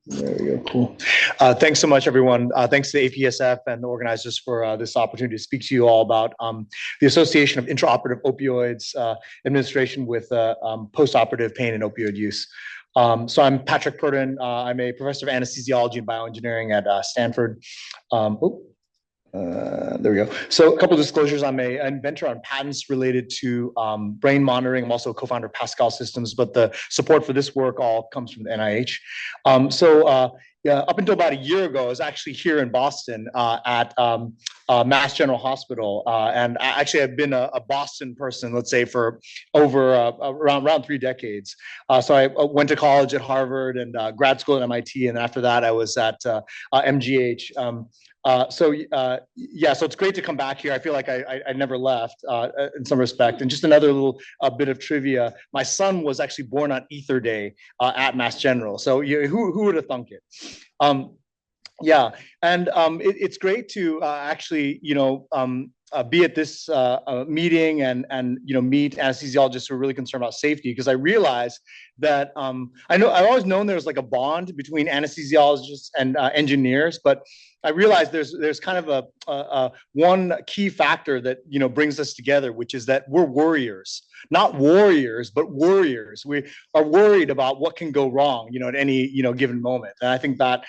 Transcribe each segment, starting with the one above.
There we go. Cool. Thanks so much, everyone. Thanks to the APSF and the organizers for this opportunity to speak to you all about the association of intraoperative opioids administration with postoperative pain and opioid use. So I'm Patrick Purdon. I'm a professor of anesthesiology and bioengineering at Stanford. There we go. So a couple of disclosures. I'm an inventor on patents related to brain monitoring. I'm also a co-founder of Pascal Systems, but the support for this work all comes from the NIH. Yeah, up until about a year ago, I was actually here in Boston at Mass General Hospital. And actually, I've been a Boston person, let's say, for over around 3 decades. So I went to college at Harvard and grad school at MIT. And after that, I was at MGH. So it's great to come back here. I feel like I never left in some respect. And just another little bit of trivia: my son was actually born on Ether Day at Mass General. So who would have thunk it? It's great to actually be at this meeting and meet anesthesiologists who are really concerned about safety, because I realized that I've always known there's like a bond between anesthesiologists and engineers, but I realized there's kind of a one key factor that brings us together, which is that we're worriers, not warriors, but worriers. We are worried about what can go wrong, at any given moment, and I think that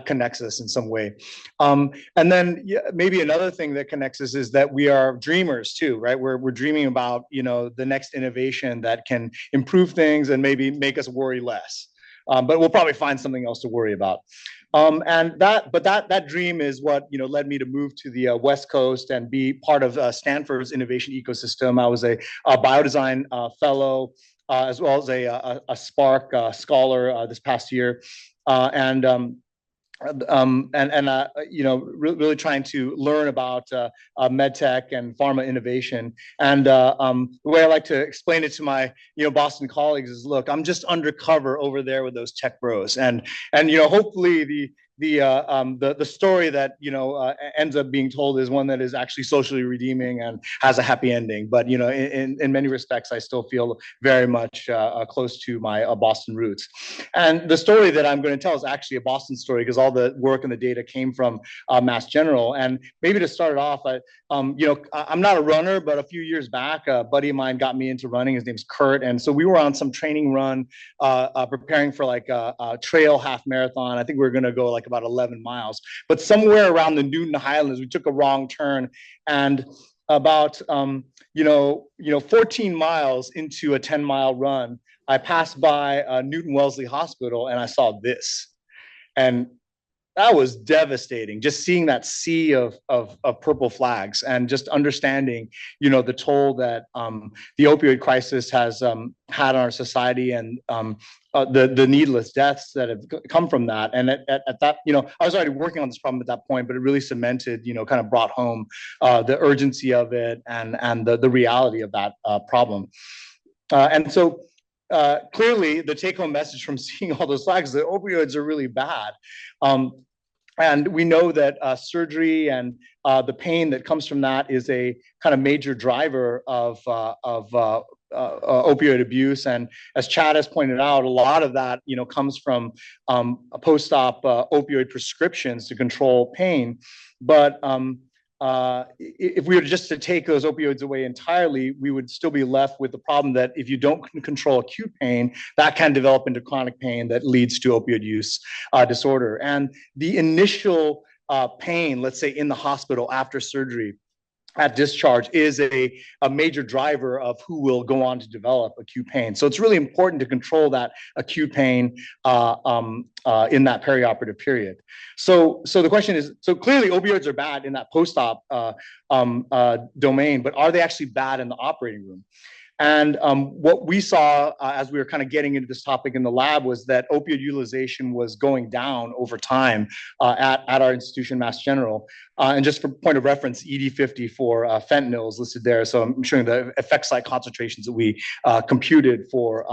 connects us in some way. And then maybe another thing that connects us is that we are dreamers too, right? We're dreaming about the next innovation that can improve things and maybe make us worry less. But we'll probably find something else to worry about. That dream is what led me to move to the West Coast and be part of Stanford's innovation ecosystem. I was a biodesign fellow, as well as a Spark scholar this past year, really trying to learn about medtech and pharma innovation. And the way I like to explain it to my Boston colleagues is, look, I'm just undercover over there with those tech bros, and hopefully the story that ends up being told is one that is actually socially redeeming and has a happy ending. But in many respects, I still feel very much close to my Boston roots. And the story that I'm going to tell is actually a Boston story, because all the work and the data came from Mass General. And maybe to start it off, I'm not a runner, but a few years back, a buddy of mine got me into running. His name's Kurt, and so we were on some training run, preparing for like a trail half marathon. I think we were going to go like about 11 miles, but somewhere around the Newton Highlands, we took a wrong turn, and about 14 miles into a 10-mile run, I passed by Newton Wellesley Hospital, and I saw this, and that was devastating. Just seeing that sea of purple flags, and just understanding, the toll that the opioid crisis has had on our society, and the needless deaths that have come from that. And at that, I was already working on this problem at that point, but it really cemented, kind of brought home the urgency of it and the reality of that problem. And so clearly, the take-home message from seeing all those flags is that opioids are really bad. And we know that surgery and the pain that comes from that is a kind of major driver of opioid abuse. And as Chad has pointed out, a lot of that, comes from post-op opioid prescriptions to control pain. But if we were just to take those opioids away entirely, we would still be left with the problem that if you don't control acute pain, that can develop into chronic pain that leads to opioid use disorder. And the initial pain, let's say in the hospital after surgery, at discharge, is a major driver of who will go on to develop acute pain. So it's really important to control that acute pain in that perioperative period. So the question is, so clearly opioids are bad in that post-op domain, but are they actually bad in the operating room? And what we saw as we were kind of getting into this topic in the lab was that opioid utilization was going down over time at our institution, Mass General. And just for point of reference, ED50 for fentanyl is listed there. So I'm showing the effect site concentrations that we computed for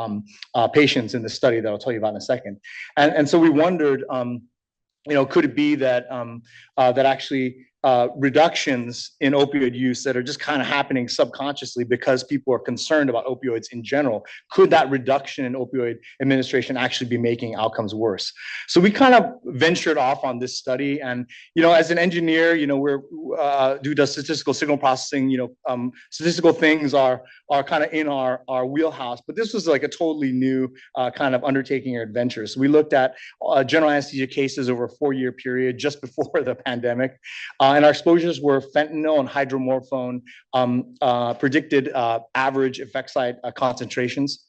patients in the study that I'll tell you about in a second. And so we wondered, could it be that that actually reductions in opioid use that are just kind of happening subconsciously because people are concerned about opioids in general. Could that reduction in opioid administration actually be making outcomes worse? So we kind of ventured off on this study, and as an engineer, we're due to statistical signal processing, statistical things are kind of in our wheelhouse. But this was like a totally new kind of undertaking or adventure. So we looked at general anesthesia cases over a 4-year period just before the pandemic. And our exposures were fentanyl and hydromorphone predicted average effect site concentrations.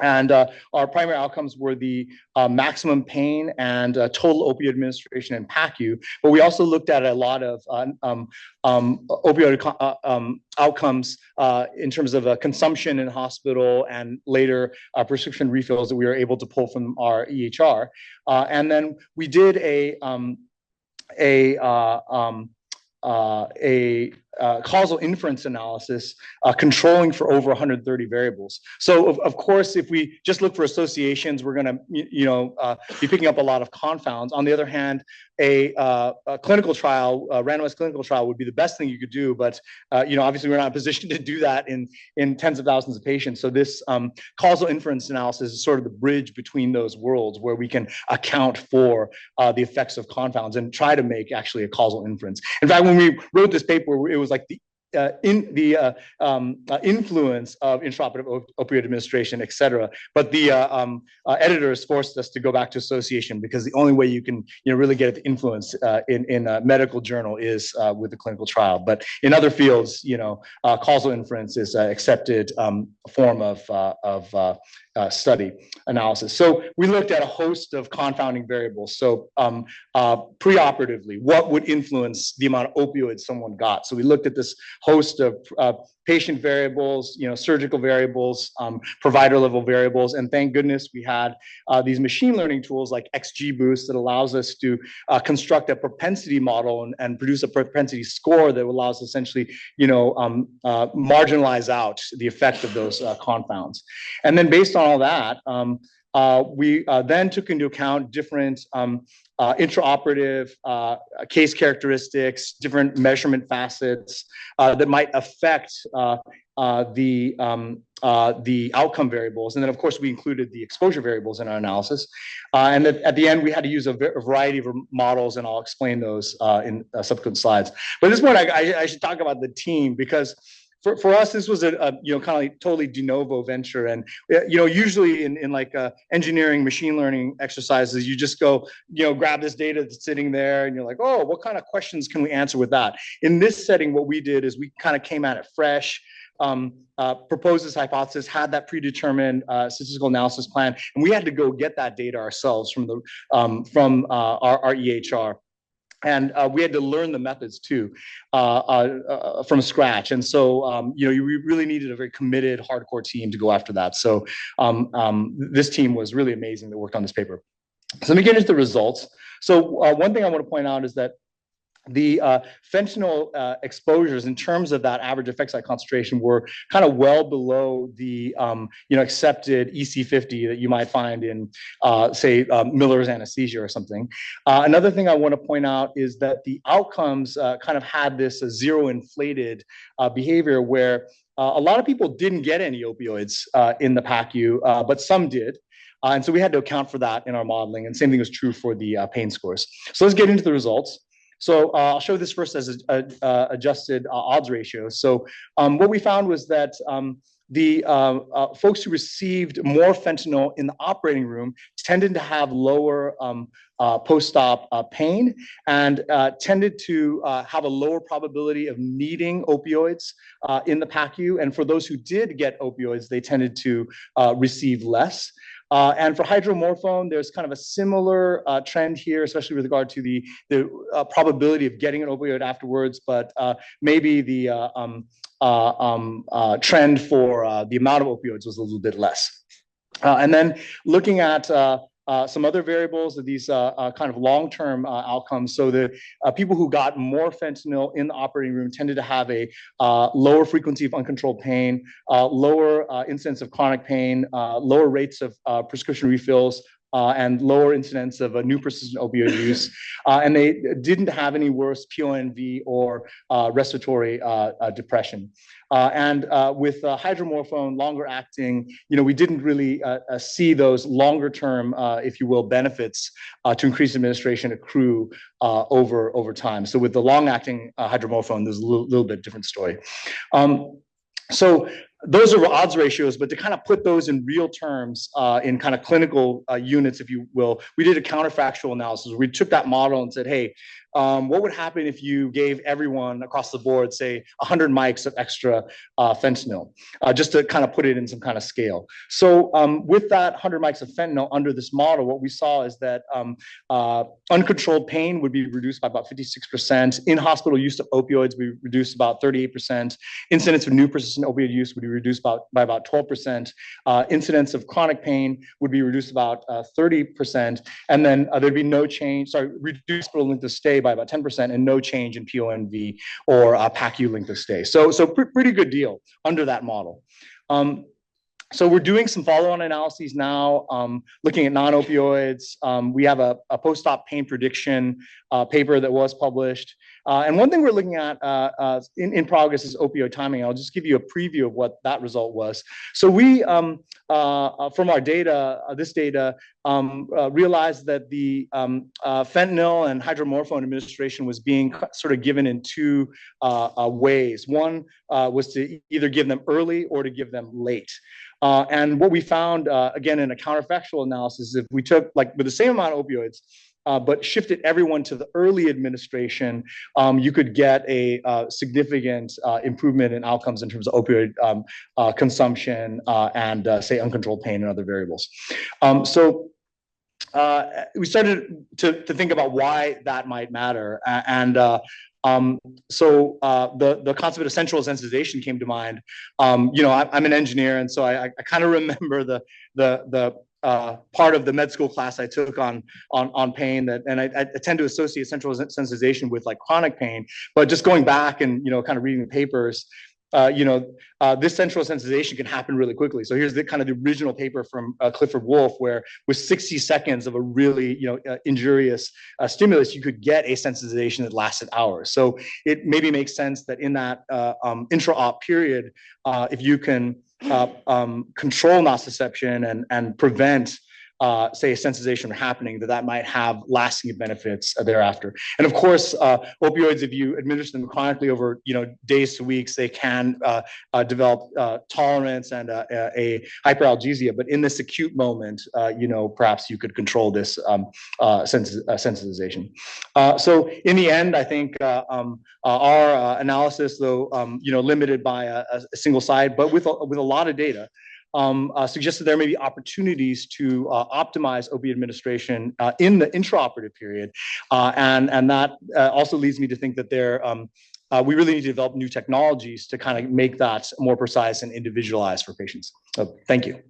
And our primary outcomes were the maximum pain and total opioid administration in PACU. But we also looked at a lot of opioid outcomes in terms of consumption in hospital and later prescription refills that we were able to pull from our EHR. And then we did a causal inference analysis controlling for over 130 variables. So of course, if we just look for associations, we're going to be picking up a lot of confounds. On the other hand, a clinical trial, a randomized clinical trial would be the best thing you could do. But obviously, we're not in a position to do that in tens of thousands of patients. So this causal inference analysis is sort of the bridge between those worlds where we can account for the effects of confounds and try to make actually a causal inference. In fact, when we wrote this paper, it was like the influence of intraoperative opioid administration, et cetera. But the editors forced us to go back to association because the only way you can really get the influence in a medical journal is with the clinical trial. But in other fields, causal inference is an accepted form of study analysis. So we looked at a host of confounding variables. So preoperatively, what would influence the amount of opioids someone got? So we looked at this host of patient variables, surgical variables, provider level variables, and thank goodness we had these machine learning tools like XGBoost that allows us to construct a propensity model and produce a propensity score that allows us essentially, marginalize out the effect of those confounds. And then based on all that, we then took into account different intraoperative case characteristics, different measurement facets that might affect the outcome variables. And then, of course, we included the exposure variables in our analysis. And at the end, we had to use a variety of models, and I'll explain those in subsequent slides. But at this point, I should talk about the team because for us, this was a kind of like totally de novo venture. And, usually in like engineering, machine learning exercises, you just go, grab this data that's sitting there and you're like, oh, what kind of questions can we answer with that? In this setting, what we did is we kind of came at it fresh, proposed this hypothesis, had that predetermined statistical analysis plan, and we had to go get that data ourselves from our EHR. And we had to learn the methods too from scratch. And so, we really needed a very committed, hardcore team to go after that. So this team was really amazing that worked on this paper. So let me get into the results. So one thing I want to point out is that the fentanyl exposures in terms of that average effect site concentration were kind of well below the accepted EC50 that you might find in say Miller's anesthesia or something. Another thing I want to point out is that the outcomes kind of had this zero inflated behavior where a lot of people didn't get any opioids in the PACU, but some did. And so we had to account for that in our modeling, and same thing was true for the pain scores. So let's get into the results. So I'll show this first as adjusted odds ratio. So what we found was that the folks who received more fentanyl in the operating room tended to have lower post-op pain and tended to have a lower probability of needing opioids in the PACU. And for those who did get opioids, they tended to receive less. And for hydromorphone, there's kind of a similar trend here, especially with regard to the probability of getting an opioid afterwards, but maybe the trend for the amount of opioids was a little bit less. And then looking at some other variables of these kind of long-term outcomes. So the people who got more fentanyl in the operating room tended to have a lower frequency of uncontrolled pain, lower incidence of chronic pain, lower rates of prescription refills, and lower incidence of a new persistent opioid use. And they didn't have any worse PONV or respiratory depression. With hydromorphone, longer acting, we didn't really see those longer term, if you will, benefits to increase administration accrue over time. So with the long acting hydromorphone, there's a little bit different story. So those are odds ratios, but to kind of put those in real terms, in kind of clinical units, if you will, we did a counterfactual analysis. We took that model and said, hey, what would happen if you gave everyone across the board, say, 100 mics of extra fentanyl, just to kind of put it in some kind of scale. So with that 100 mics of fentanyl under this model, what we saw is that uncontrolled pain would be reduced by about 56%. In-hospital use of opioids would be reduced about 38%. Incidence of new persistent opioid use would be reduced by about 12%. Incidence of chronic pain would be reduced about 30%. And then there'd be no change, reduced hospital length of stay by about 10% and no change in PONV or PACU length of stay. So pretty good deal under that model. So we're doing some follow-on analyses now, looking at non-opioids. We have a post-op pain prediction paper that was published. And one thing we're looking at in progress is opioid timing. I'll just give you a preview of what that result was. So we, from our data, this data, realized that the fentanyl and hydromorphone administration was being sort of given in two ways. One was to either give them early or to give them late. And what we found, again, in a counterfactual analysis, if we took, like, with the same amount of opioids, but shifted everyone to the early administration, you could get a significant improvement in outcomes in terms of opioid consumption and, say, uncontrolled pain and other variables. So we started to think about why that might matter. So the concept of central sensitization came to mind. I'm an engineer, and so I kind of remember the part of the med school class I took on pain, and I tend to associate central sensitization with like chronic pain. But just going back and kind of reading the papers, this central sensitization can happen really quickly. So here's the kind of the original paper from Clifford Wolf, where with 60 seconds of a really injurious stimulus, you could get a sensitization that lasted hours. So it maybe makes sense that in that intra-op period, if you can control nociception and prevent say a sensitization from happening, that might have lasting benefits thereafter. And of course, opioids, if you administer them chronically over days to weeks, they can develop tolerance and a hyperalgesia. But in this acute moment, perhaps you could control this sensitization. So in the end, I think our analysis, though limited by a single side, but with a lot of data, suggested there may be opportunities to optimize opioid administration in the intraoperative period. And that also leads me to think that we really need to develop new technologies to kind of make that more precise and individualized for patients. So thank you.